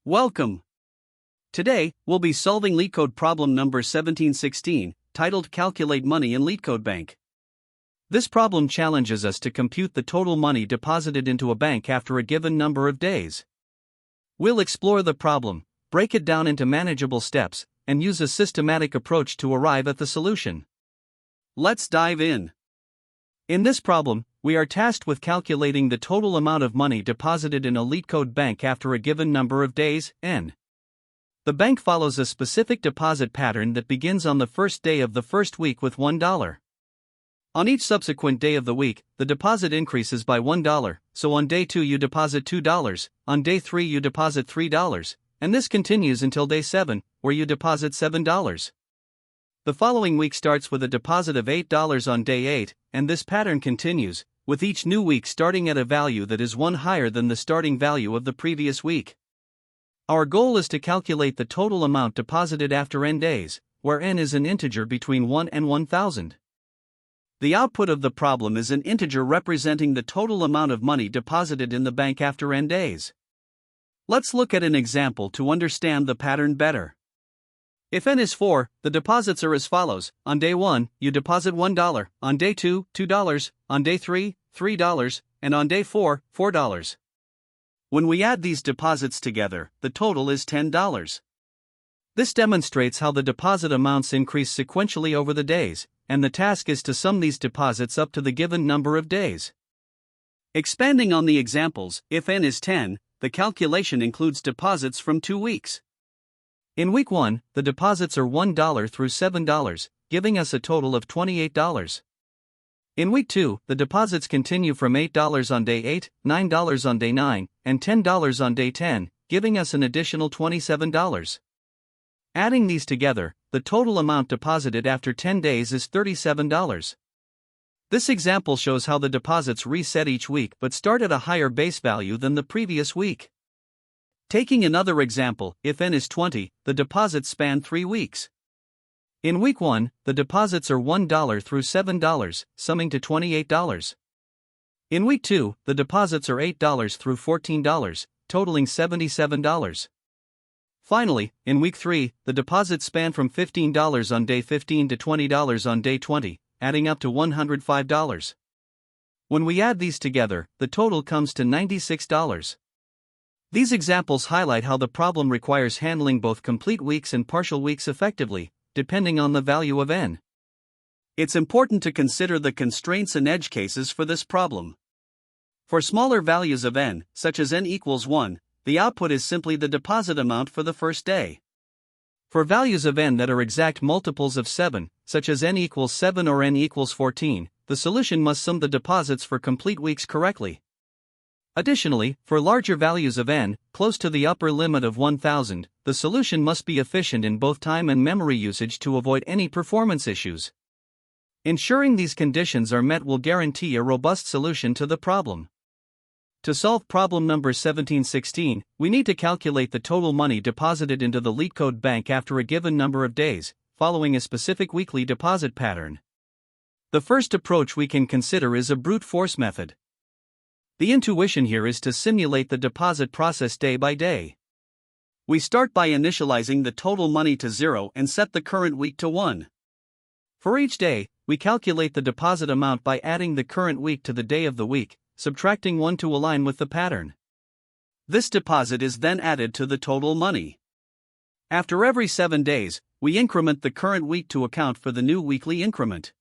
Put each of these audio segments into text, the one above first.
Welcome! Today, we'll be solving LeetCode problem number 1716, titled Calculate Money in LeetCode Bank. This problem challenges us to compute the total money deposited into a bank after a given number of days. We'll explore the problem, break it down into manageable steps, and use a systematic approach to arrive at the solution. Let's dive in. In this problem, we are tasked with calculating the total amount of money deposited in a LeetCode bank after a given number of days, n. The bank follows a specific deposit pattern that begins on the first day of the first week with $1. On each subsequent day of the week, the deposit increases by $1, so on day 2 you deposit $2, on day 3 you deposit $3, and this continues until day 7, where you deposit $7. The following week starts with a deposit of $8 on day 8, and this pattern continues, with each new week starting at a value that is 1 higher than the starting value of the previous week. Our goal is to calculate the total amount deposited after n days, where n is an integer between 1 and 1000. The output of the problem is an integer representing the total amount of money deposited in the bank after n days. Let's look at an example to understand the pattern better. If n is 4, the deposits are as follows: on day 1, you deposit $1, on day 2, $2, on day 3, $3, and on day 4, $4. When we add these deposits together, the total is $10. This demonstrates how the deposit amounts increase sequentially over the days, and the task is to sum these deposits up to the given number of days. Expanding on the examples, if n is 10, the calculation includes deposits from 2 weeks. In week 1, the deposits are $1 through $7, giving us a total of $28. In week 2, the deposits continue from $8 on day 8, $9 on day 9, and $10 on day 10, giving us an additional $27. Adding these together, the total amount deposited after 10 days is $37. This example shows how the deposits reset each week but start at a higher base value than the previous week. Taking another example, if n is 20, the deposits span 3 weeks. In week 1, the deposits are $1 through $7, summing to $28. In week 2, the deposits are $8 through $14, totaling $77. Finally, in week 3, the deposits span from $15 on day 15 to $20 on day 20, adding up to $105. When we add these together, the total comes to $96. These examples highlight how the problem requires handling both complete weeks and partial weeks effectively, depending on the value of n. It's important to consider the constraints and edge cases for this problem. For smaller values of n, such as n equals 1, the output is simply the deposit amount for the first day. For values of n that are exact multiples of 7, such as n equals 7 or n equals 14, the solution must sum the deposits for complete weeks correctly. Additionally, for larger values of n, close to the upper limit of 1000, the solution must be efficient in both time and memory usage to avoid any performance issues. Ensuring these conditions are met will guarantee a robust solution to the problem. To solve problem number 1716, we need to calculate the total money deposited into the LeetCode bank after a given number of days, following a specific weekly deposit pattern. The first approach we can consider is a brute force method. The intuition here is to simulate the deposit process day by day. We start by initializing the total money to 0 and set the current week to 1. For each day, we calculate the deposit amount by adding the current week to the day of the week, subtracting 1 to align with the pattern. This deposit is then added to the total money. After every 7 days, we increment the current week to account for the new weekly increment.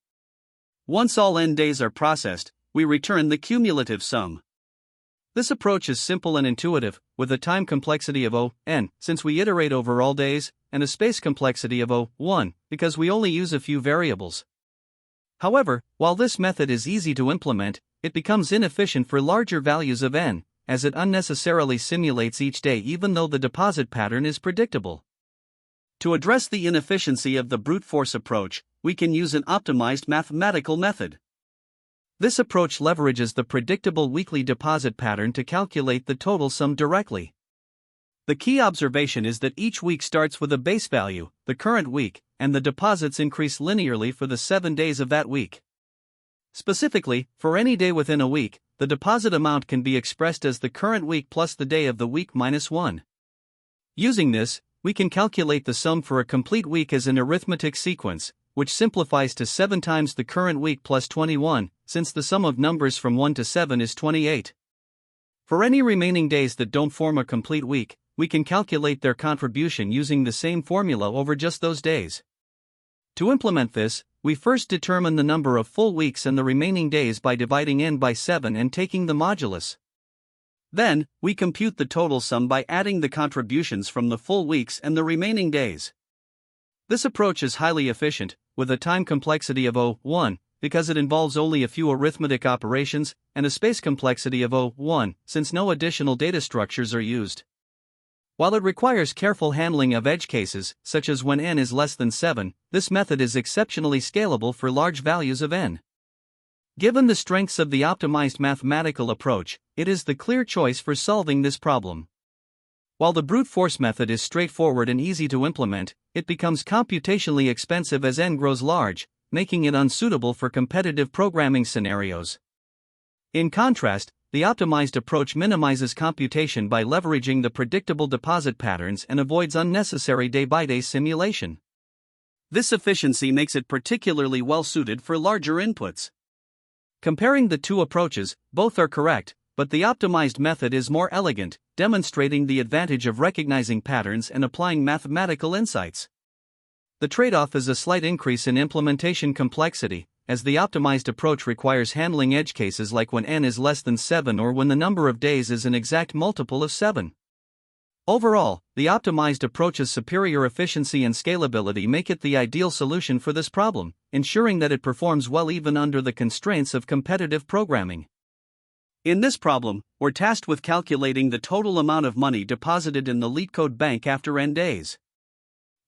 Once all n days are processed, we return the cumulative sum. This approach is simple and intuitive, with a time complexity of O(n), since we iterate over all days, and a space complexity of O(1), because we only use a few variables. However, while this method is easy to implement, it becomes inefficient for larger values of n, as it unnecessarily simulates each day even though the deposit pattern is predictable. To address the inefficiency of the brute force approach, we can use an optimized mathematical method. This approach leverages the predictable weekly deposit pattern to calculate the total sum directly. The key observation is that each week starts with a base value, the current week, and the deposits increase linearly for the 7 days of that week. Specifically, for any day within a week, the deposit amount can be expressed as the current week plus the day of the week minus 1. Using this, we can calculate the sum for a complete week as an arithmetic sequence, which simplifies to 7 times the current week plus 21, since the sum of numbers from 1 to 7 is 28. For any remaining days that don't form a complete week, we can calculate their contribution using the same formula over just those days. To implement this, we first determine the number of full weeks and the remaining days by dividing n by 7 and taking the modulus. Then, we compute the total sum by adding the contributions from the full weeks and the remaining days. This approach is highly efficient, with a time complexity of 1, because it involves only a few arithmetic operations, and a space complexity of 1, since no additional data structures are used. While it requires careful handling of edge cases, such as when n is less than 7, this method is exceptionally scalable for large values of n. Given the strengths of the optimized mathematical approach, it is the clear choice for solving this problem. While the brute force method is straightforward and easy to implement, it becomes computationally expensive as n grows large, making it unsuitable for competitive programming scenarios. In contrast, the optimized approach minimizes computation by leveraging the predictable deposit patterns and avoids unnecessary day-by-day simulation. This efficiency makes it particularly well-suited for larger inputs. Comparing the two approaches, both are correct, but the optimized method is more elegant, demonstrating the advantage of recognizing patterns and applying mathematical insights. The trade-off is a slight increase in implementation complexity, as the optimized approach requires handling edge cases like when n is less than 7 or when the number of days is an exact multiple of 7. Overall, the optimized approach's superior efficiency and scalability make it the ideal solution for this problem, ensuring that it performs well even under the constraints of competitive programming. In this problem, we're tasked with calculating the total amount of money deposited in the LeetCode bank after n days.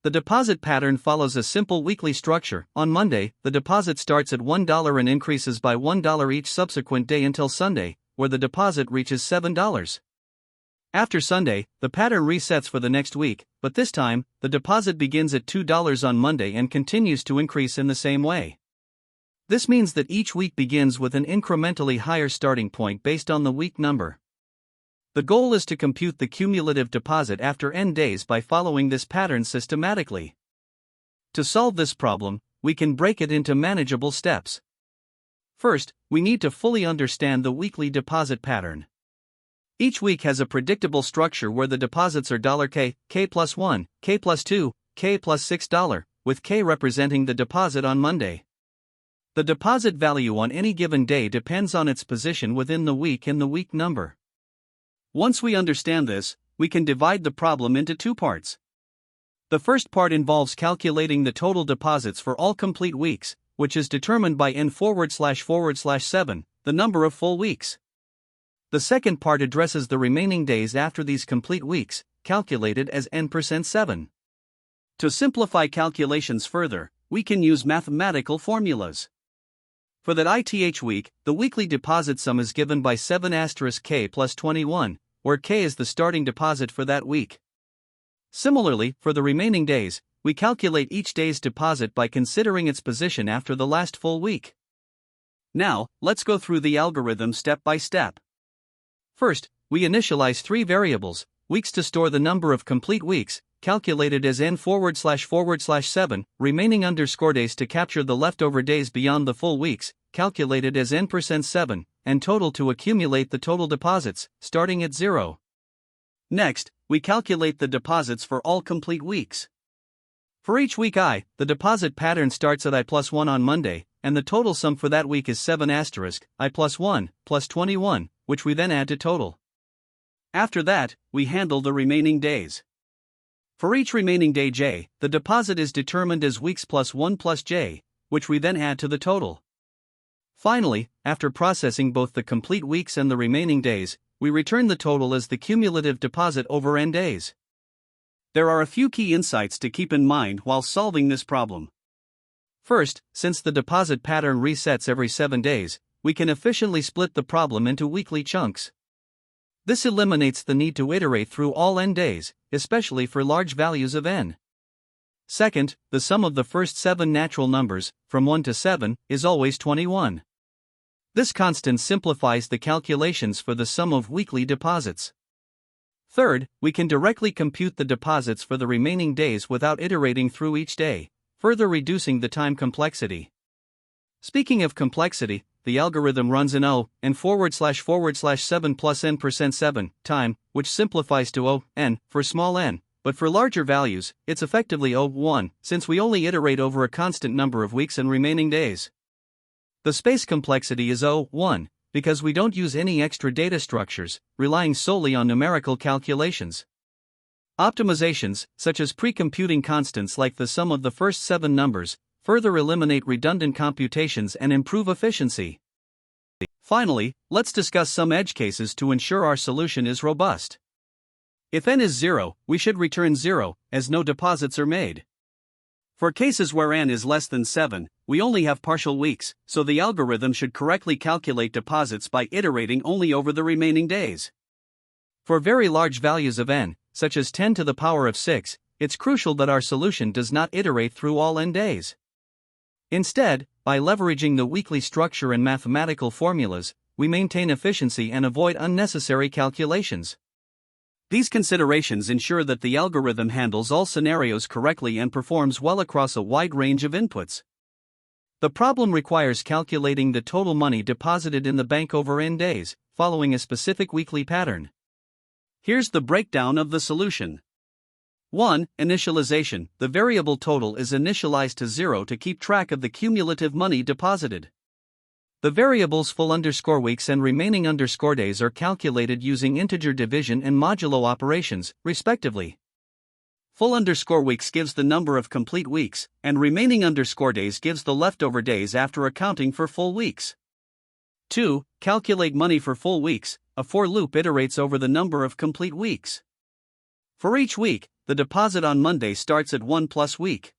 The deposit pattern follows a simple weekly structure. On Monday, the deposit starts at $1 and increases by $1 each subsequent day until Sunday, where the deposit reaches $7. After Sunday, the pattern resets for the next week, but this time, the deposit begins at $2 on Monday and continues to increase in the same way. This means that each week begins with an incrementally higher starting point based on the week number. The goal is to compute the cumulative deposit after n days by following this pattern systematically. To solve this problem, we can break it into manageable steps. First, we need to fully understand the weekly deposit pattern. Each week has a predictable structure where the deposits are $K, K plus 1, K plus 2, K plus $6, with K representing the deposit on Monday. The deposit value on any given day depends on its position within the week and the week number. Once we understand this, we can divide the problem into two parts. The first part involves calculating the total deposits for all complete weeks, which is determined by n//7, the number of full weeks. The second part addresses the remaining days after these complete weeks, calculated as n%7. To simplify calculations further, we can use mathematical formulas. For that ith week, the weekly deposit sum is given by 7*k plus 21, where k is the starting deposit for that week. Similarly, for the remaining days, we calculate each day's deposit by considering its position after the last full week. Now, let's go through the algorithm step by step. First, we initialize three variables: weeks to store the number of complete weeks, calculated as n//7, remaining days to capture the leftover days beyond the full weeks, calculated as n%7, and total to accumulate the total deposits, starting at 0. Next, we calculate the deposits for all complete weeks. For each week I, the deposit pattern starts at I plus 1 on Monday, and the total sum for that week is 7*, I plus 1, plus 21, which we then add to total. After that, we handle the remaining days. For each remaining day j, the deposit is determined as weeks plus 1 plus j, which we then add to the total. Finally, after processing both the complete weeks and the remaining days, we return the total as the cumulative deposit over n days. There are a few key insights to keep in mind while solving this problem. First, since the deposit pattern resets every 7 days, we can efficiently split the problem into weekly chunks. This eliminates the need to iterate through all n days, especially for large values of n. Second, the sum of the first 7 natural numbers, from 1 to 7, is always 21. This constant simplifies the calculations for the sum of weekly deposits. Third, we can directly compute the deposits for the remaining days without iterating through each day, further reducing the time complexity. Speaking of complexity, the algorithm runs in O n / 7 plus n% 7 time, which simplifies to O n for small n, but for larger values, it's effectively O1, since we only iterate over a constant number of weeks and remaining days. The space complexity is O1, because we don't use any extra data structures, relying solely on numerical calculations. Optimizations, such as pre-computing constants like the sum of the first 7 numbers, further eliminate redundant computations and improve efficiency. Finally, let's discuss some edge cases to ensure our solution is robust. If n is 0, we should return 0, as no deposits are made. For cases where n is less than 7, we only have partial weeks, so the algorithm should correctly calculate deposits by iterating only over the remaining days. For very large values of n, such as 10 to the power of 6, it's crucial that our solution does not iterate through all n days. Instead, by leveraging the weekly structure and mathematical formulas, we maintain efficiency and avoid unnecessary calculations. These considerations ensure that the algorithm handles all scenarios correctly and performs well across a wide range of inputs. The problem requires calculating the total money deposited in the bank over n days, following a specific weekly pattern. Here's the breakdown of the solution. 1. Initialization. The variable total is initialized to 0 to keep track of the cumulative money deposited. The variables full_weeks and remaining days are calculated using integer division and modulo operations, respectively. Full_weeks gives the number of complete weeks, and remaining days gives the leftover days after accounting for full weeks. 2. Calculate money for full weeks. A for loop iterates over the number of complete weeks. For each week, the deposit on Monday starts at 1 plus week.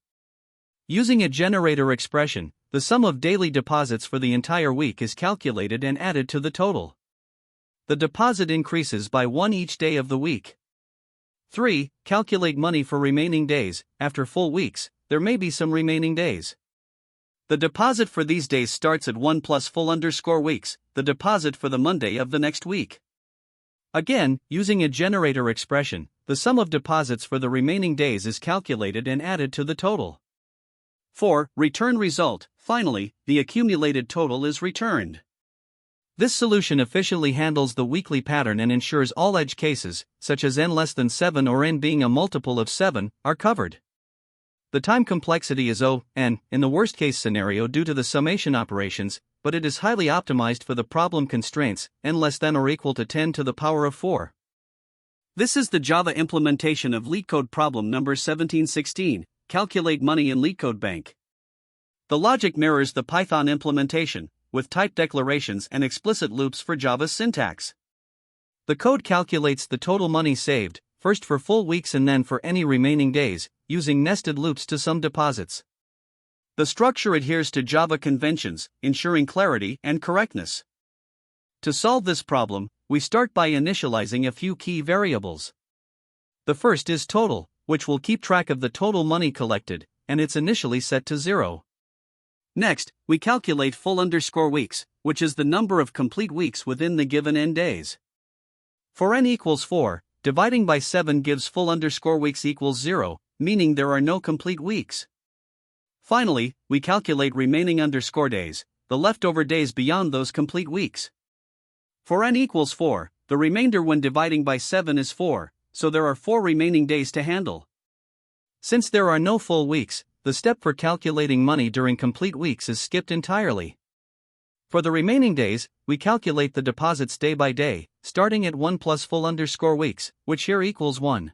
Using a generator expression, the sum of daily deposits for the entire week is calculated and added to the total. The deposit increases by 1 each day of the week. 3. Calculate money for remaining days. After full weeks, there may be some remaining days. The deposit for these days starts at 1 plus full_weeks, the deposit for the Monday of the next week. Again, using a generator expression, the sum of deposits for the remaining days is calculated and added to the total. 4. Return result. Finally, the accumulated total is returned. This solution efficiently handles the weekly pattern and ensures all edge cases, such as n less than 7 or n being a multiple of 7, are covered. The time complexity is O n in the worst case scenario due to the summation operations, but it is highly optimized for the problem constraints, n less than or equal to 10 to the power of 4. This is the Java implementation of LeetCode problem number 1716, calculate money in LeetCode Bank. The logic mirrors the Python implementation, with type declarations and explicit loops for Java's syntax. The code calculates the total money saved, first for full weeks and then for any remaining days, using nested loops to sum deposits. The structure adheres to Java conventions, ensuring clarity and correctness. To solve this problem, we start by initializing a few key variables. The first is total, which will keep track of the total money collected, and it's initially set to 0. Next, we calculate full_weeks, which is the number of complete weeks within the given n days. For n equals 4, dividing by 7 gives full_weeks equals 0, meaning there are no complete weeks. Finally, we calculate remaining days, the leftover days beyond those complete weeks. For n equals 4, the remainder when dividing by 7 is 4, so there are 4 remaining days to handle. Since there are no full weeks, the step for calculating money during complete weeks is skipped entirely. For the remaining days, we calculate the deposits day by day, starting at 1 plus full_weeks, which here equals 1.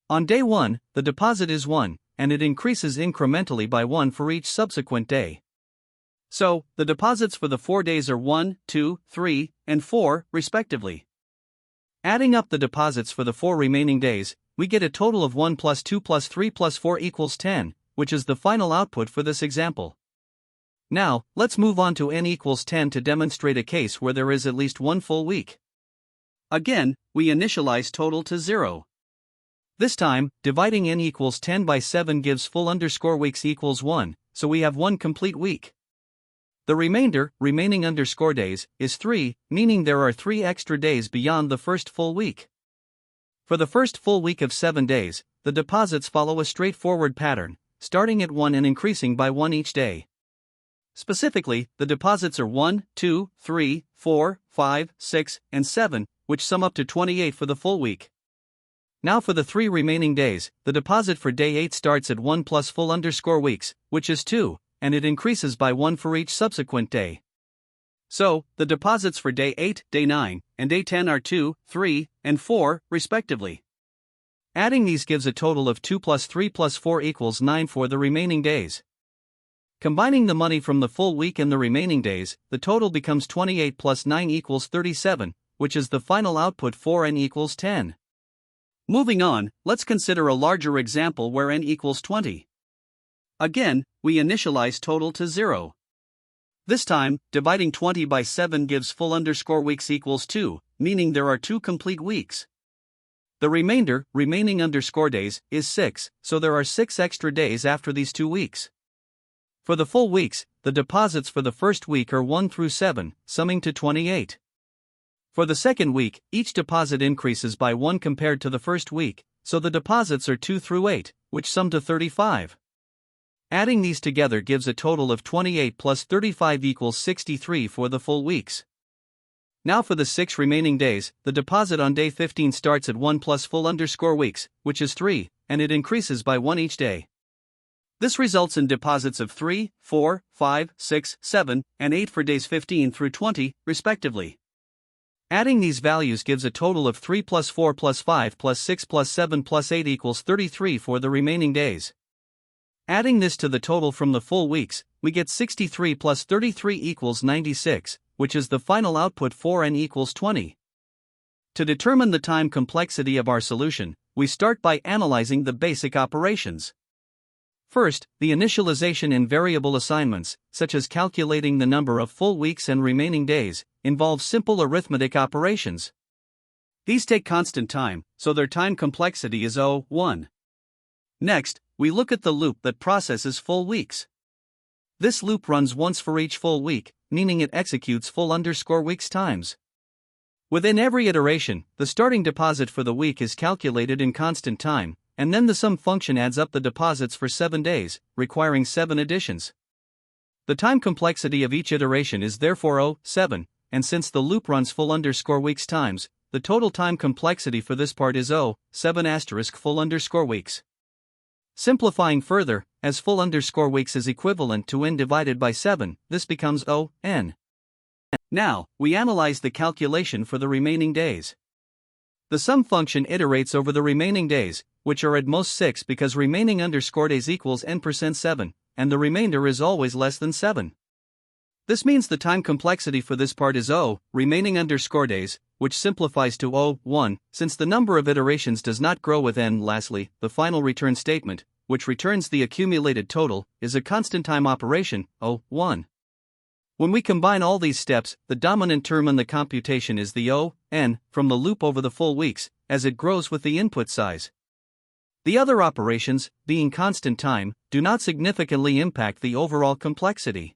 On day 1, the deposit is 1, and it increases incrementally by 1 for each subsequent day. So, the deposits for the 4 days are 1, 2, 3, and 4, respectively. Adding up the deposits for the 4 remaining days, we get a total of 1 plus 2 plus 3 plus 4 equals 10, which is the final output for this example. Now, let's move on to n equals 10 to demonstrate a case where there is at least one full week. Again, we initialize total to 0. This time, dividing n equals 10 by 7 gives full_weeks equals 1, so we have one complete week. The remainder, remaining days, is 3, meaning there are 3 extra days beyond the first full week. For the first full week of 7 days, the deposits follow a straightforward pattern, starting at 1 and increasing by 1 each day. Specifically, the deposits are 1, 2, 3, 4, 5, 6, and 7, which sum up to 28 for the full week. Now for the 3 remaining days, the deposit for day 8 starts at 1 plus full_weeks, which is 2, and it increases by 1 for each subsequent day. So, the deposits for day 8, day 9, and day 10 are 2, 3, and 4, respectively. Adding these gives a total of 2 plus 3 plus 4 equals 9 for the remaining days. Combining the money from the full week and the remaining days, the total becomes 28 plus 9 equals 37, which is the final output for n equals 10. Moving on, let's consider a larger example where n equals 20. Again, we initialize total to 0. This time, dividing 20 by 7 gives full_weeks equals 2, meaning there are 2 complete weeks. The remaining days, is 6, so there are 6 extra days after these 2 weeks. For the full weeks, the deposits for the first week are 1 through 7, summing to 28. For the second week, each deposit increases by 1 compared to the first week, so the deposits are 2 through 8, which sum to 35. Adding these together gives a total of 28 plus 35 equals 63 for the full weeks. Now for the 6 remaining days, the deposit on day 15 starts at 1 plus full_weeks, which is 3, and it increases by 1 each day. This results in deposits of 3, 4, 5, 6, 7, and 8 for days 15 through 20, respectively. Adding these values gives a total of 3 plus 4 plus 5 plus 6 plus 7 plus 8 equals 33 for the remaining days. Adding this to the total from the full weeks, we get 63 plus 33 equals 96, which is the final output for n equals 20. To determine the time complexity of our solution, we start by analyzing the basic operations. First, the initialization in variable assignments, such as calculating the number of full weeks and remaining days, involves simple arithmetic operations. These take constant time, so their time complexity is O(1). Next, we look at the loop that processes full weeks. This loop runs once for each full week, meaning it executes full_weeks times. Within every iteration, the starting deposit for the week is calculated in constant time, and then the sum function adds up the deposits for 7 days, requiring 7 additions. The time complexity of each iteration is therefore O(7), and since the loop runs full_weeks times, the total time complexity for this part is O(7** full_weeks. Simplifying further, as full_weeks is equivalent to n divided by 7, this becomes O(n). Now, we analyze the calculation for the remaining days. The sum function iterates over the remaining days, which are at most 6 because remaining days equals n%7, and the remainder is always less than 7. This means the time complexity for this part is remaining days, which simplifies to O(1), since the number of iterations does not grow with n. Lastly, the final return statement, which returns the accumulated total, is a constant time operation, O(1). When we combine all these steps, the dominant term in the computation is the O(n) from the loop over the full weeks, as it grows with the input size. The other operations, being constant time, do not significantly impact the overall complexity.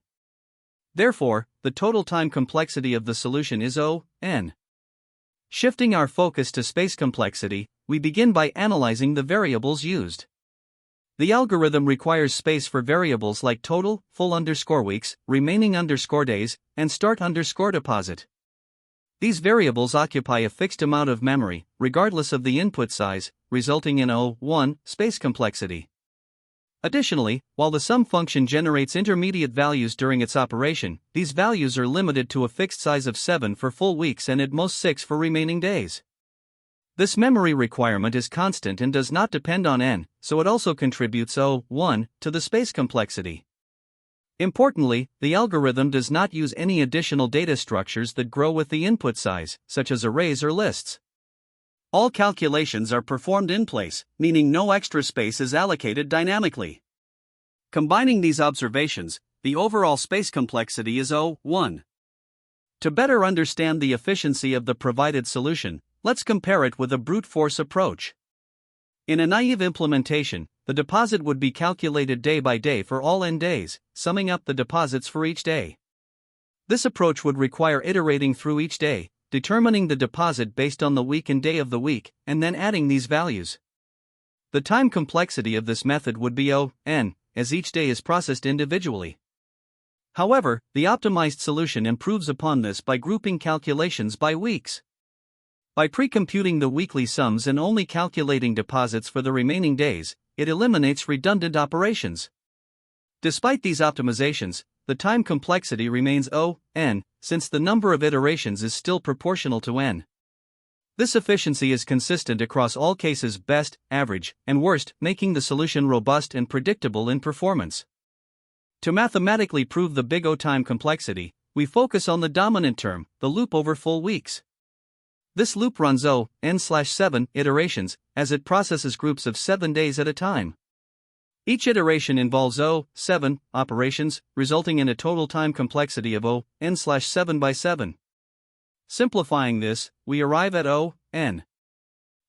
Therefore, the total time complexity of the solution is O(n). Shifting our focus to space complexity, we begin by analyzing the variables used. The algorithm requires space for variables like total, full_weeks, remaining days, and start_deposit. These variables occupy a fixed amount of memory, regardless of the input size, resulting in O(1) space complexity. Additionally, while the sum function generates intermediate values during its operation, these values are limited to a fixed size of 7 for full weeks and at most 6 for remaining days. This memory requirement is constant and does not depend on n, so it also contributes O(1) to the space complexity. Importantly, the algorithm does not use any additional data structures that grow with the input size, such as arrays or lists. All calculations are performed in place, meaning no extra space is allocated dynamically. Combining these observations, the overall space complexity is O(1). To better understand the efficiency of the provided solution, let's compare it with a brute force approach. In a naive implementation, the deposit would be calculated day by day for all n days, summing up the deposits for each day. This approach would require iterating through each day, determining the deposit based on the week and day of the week, and then adding these values. The time complexity of this method would be O(n), as each day is processed individually. However, the optimized solution improves upon this by grouping calculations by weeks. By pre-computing the weekly sums and only calculating deposits for the remaining days, it eliminates redundant operations. Despite these optimizations, the time complexity remains O(n), since the number of iterations is still proportional to n. This efficiency is consistent across all cases: best, average, and worst, making the solution robust and predictable in performance. To mathematically prove the big O time complexity, we focus on the dominant term, the loop over full weeks. This loop runs O(n/7) iterations, as it processes groups of 7 days at a time. Each iteration involves O(7) operations, resulting in a total time complexity of O(n/7 by 7. Simplifying this, we arrive at O(n).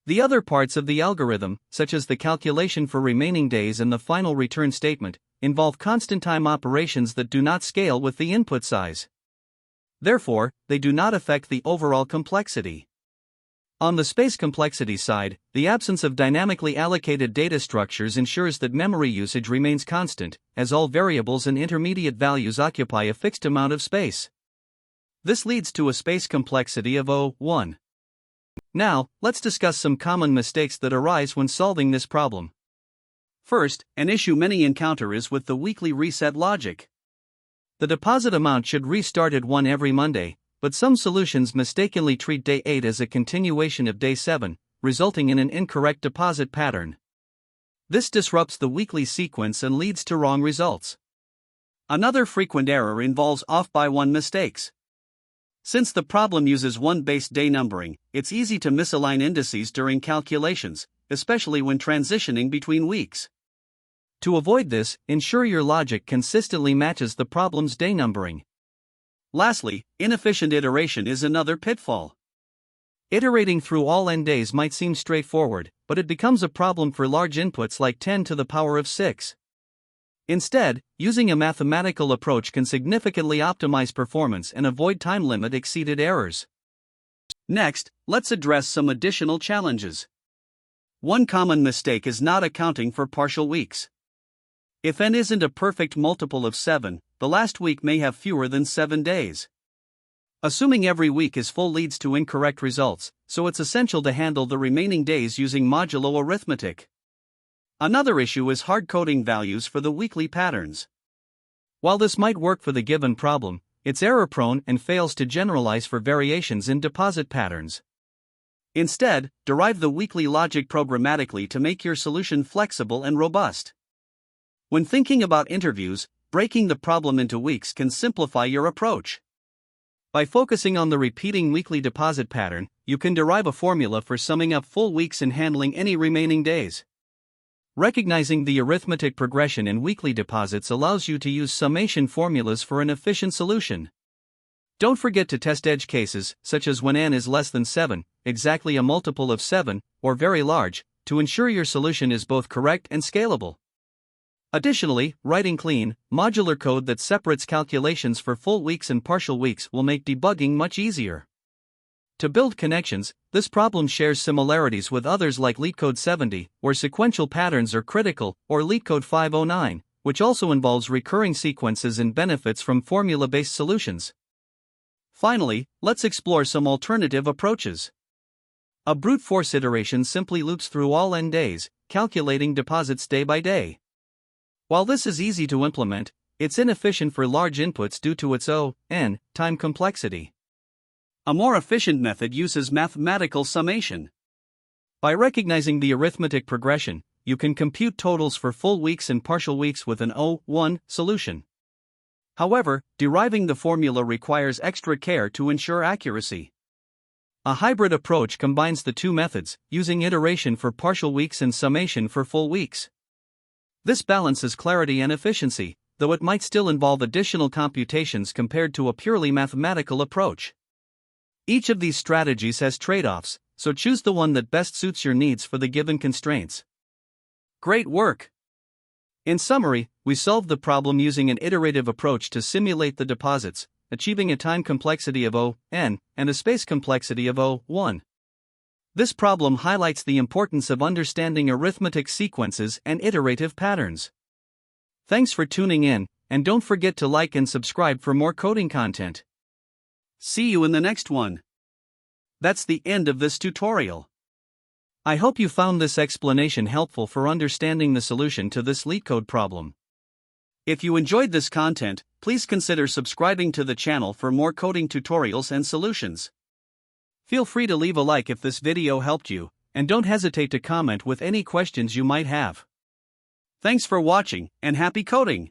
The other parts of the algorithm, such as the calculation for remaining days and the final return statement, involve constant time operations that do not scale with the input size. Therefore, they do not affect the overall complexity. On the space complexity side, the absence of dynamically allocated data structures ensures that memory usage remains constant, as all variables and intermediate values occupy a fixed amount of space. This leads to a space complexity of O(1). Now, let's discuss some common mistakes that arise when solving this problem. First, an issue many encounter is with the weekly reset logic. The deposit amount should restart at 1 every Monday, but some solutions mistakenly treat day 8 as a continuation of day 7, resulting in an incorrect deposit pattern. This disrupts the weekly sequence and leads to wrong results. Another frequent error involves off-by-one mistakes. Since the problem uses one-based day numbering, it's easy to misalign indices during calculations, especially when transitioning between weeks. To avoid this, ensure your logic consistently matches the problem's day numbering. Lastly, inefficient iteration is another pitfall. Iterating through all n days might seem straightforward, but it becomes a problem for large inputs like 10 to the power of 6. Instead, using a mathematical approach can significantly optimize performance and avoid time limit exceeded errors. Next, let's address some additional challenges. One common mistake is not accounting for partial weeks. If n isn't a perfect multiple of 7, the last week may have fewer than 7 days. Assuming every week is full leads to incorrect results, so it's essential to handle the remaining days using modulo arithmetic. Another issue is hard-coding values for the weekly patterns. While this might work for the given problem, it's error-prone and fails to generalize for variations in deposit patterns. Instead, derive the weekly logic programmatically to make your solution flexible and robust. When thinking about interviews, breaking the problem into weeks can simplify your approach. By focusing on the repeating weekly deposit pattern, you can derive a formula for summing up full weeks and handling any remaining days. Recognizing the arithmetic progression in weekly deposits allows you to use summation formulas for an efficient solution. Don't forget to test edge cases, such as when n is less than 7, exactly a multiple of 7, or very large, to ensure your solution is both correct and scalable. Additionally, writing clean, modular code that separates calculations for full weeks and partial weeks will make debugging much easier. To build connections, this problem shares similarities with others like LeetCode 70, where sequential patterns are critical, or LeetCode 509, which also involves recurring sequences and benefits from formula-based solutions. Finally, let's explore some alternative approaches. A brute force iteration simply loops through all n days, calculating deposits day by day. While this is easy to implement, it's inefficient for large inputs due to its O(n) time complexity. A more efficient method uses mathematical summation. By recognizing the arithmetic progression, you can compute totals for full weeks and partial weeks with an O(1) solution. However, deriving the formula requires extra care to ensure accuracy. A hybrid approach combines the two methods, using iteration for partial weeks and summation for full weeks. This balances clarity and efficiency, though it might still involve additional computations compared to a purely mathematical approach. Each of these strategies has trade-offs, so choose the one that best suits your needs for the given constraints. Great work! In summary, we solved the problem using an iterative approach to simulate the deposits, achieving a time complexity of O(n) and a space complexity of O(1). This problem highlights the importance of understanding arithmetic sequences and iterative patterns. Thanks for tuning in, and don't forget to like and subscribe for more coding content. See you in the next one. That's the end of this tutorial. I hope you found this explanation helpful for understanding the solution to this LeetCode problem. If you enjoyed this content, please consider subscribing to the channel for more coding tutorials and solutions. Feel free to leave a like if this video helped you, and don't hesitate to comment with any questions you might have. Thanks for watching, and happy coding!